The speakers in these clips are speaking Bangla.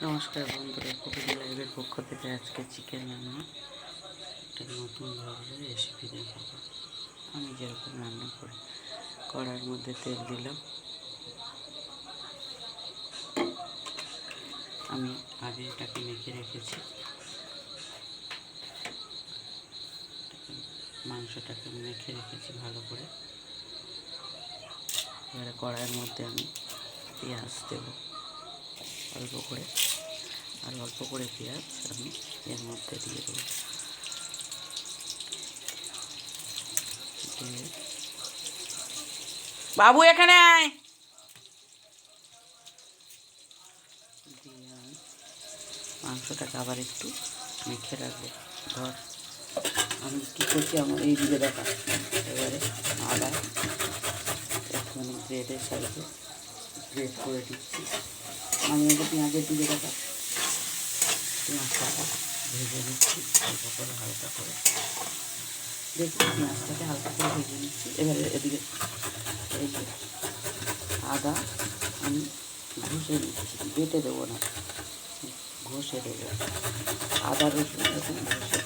নমস্কার বন্ধুরা, কবিতা লাইভের পক্ষ থেকে আজকে চিকেন রান্না একটা নতুন ধরনের রেসিপি দেখাবো। আমি যেরকম রান্না করি, কড়ার মধ্যে তেল দিলাম। আমি আগে এটাকে মেখে রেখেছি, মাংসটাকে মেখে রেখেছি ভালো করে। এবারে কড়াইয়ের মধ্যে আমি পেঁয়াজ দেবো অল্প করে, আর অল্প করে পেঁয়াজ আমি এর মধ্যে দিয়ে দেবো। বাবু এখানে আয়। দিয়ে আমি মাংসটাকে আবার একটু মেখে রাখবো। ধর আমি কী করছি, আমার এই দিকে দেখা। এবারে আদা একটুখানি ব্রেডের সাইজে গ্রেট করে দিচ্ছি। আমি আগে পেঁয়াজের দিকে দেখা, পেঁয়াজটাকে ভেজে নিচ্ছি অল্প করে, হালকা করে। দেখছি পেঁয়াজটাকে হালকা করে ভেজে নিচ্ছি। এবারে এদিকে এই যে আদা আমি ঘষে নিচ্ছি, বেটে দেবো না, ঘষে দেবো। আদা রসুন এরকম ঘষে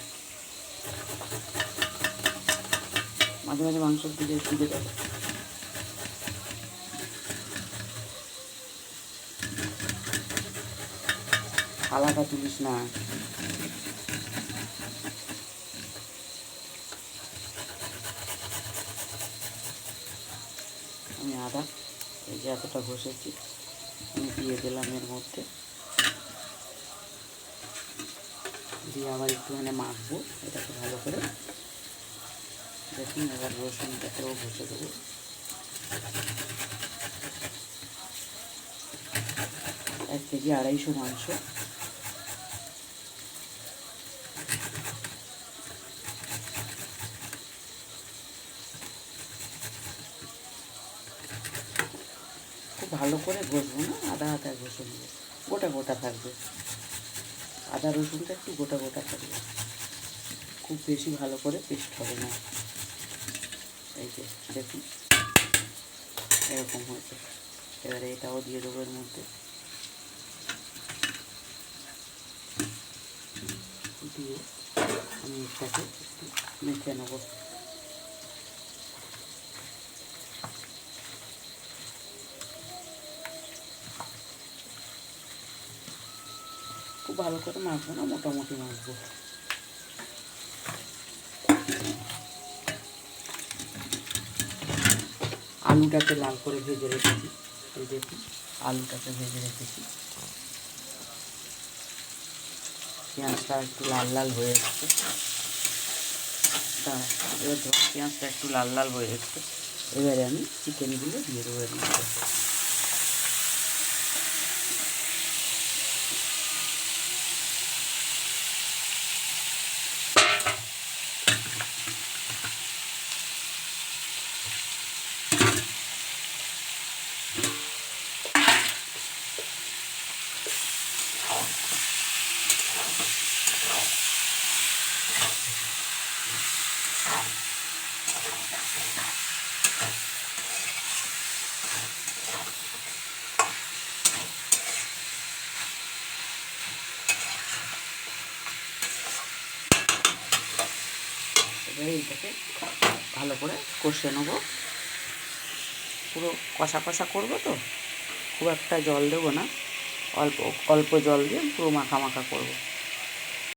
মাঝে মাঝে মাংসের দিকে দেবো। থালাটা তুলিস না। আমি আদা এই যে এতটা ঘষেছি আমি দিয়ে দিলাম এর মধ্যে, দিয়ে আবার একটুখানি মাখবো এটাকে ভালো করে। দেখুন এবার রসুনটাকেও ঘষে দেবো। 1 কেজি 250 মাংস। খুব ভালো করে ঘষবো না, আদা আদা ঘষে নেবো, গোটা গোটা থাকবে। আদা রসুনটা একটু গোটা গোটা থাকবে, খুব বেশি ভালো করে পেস্ট হবে না। এই যে দেখুন এরকম হয়েছে। এবারে এটাও দিয়ে দেবো এর মধ্যে, দিয়ে আমি এটাকে একটু মেখে নেবো। খুব ভালো করে মাখবো না, মোটামুটি মাখবো। আলুটাকে লাল করে ভেজে রেখেছি, এই দেখুন আলুটাকে ভেজে রেখেছি। পেঁয়াজটা একটু লাল লাল হয়ে এসছে, এবার পেঁয়াজটা একটু লাল লাল হয়ে এসছে। এবারে আমি চিকেনগুলো দিয়ে দেবো এর মধ্যে। এবারে এইটাকে ভালো করে কষে নেবো, পুরো কষা কষা করবো তো, খুব একটা জল দেবো না, অল্প অল্প জল দিয়ে পুরো মাখা মাখা করবো।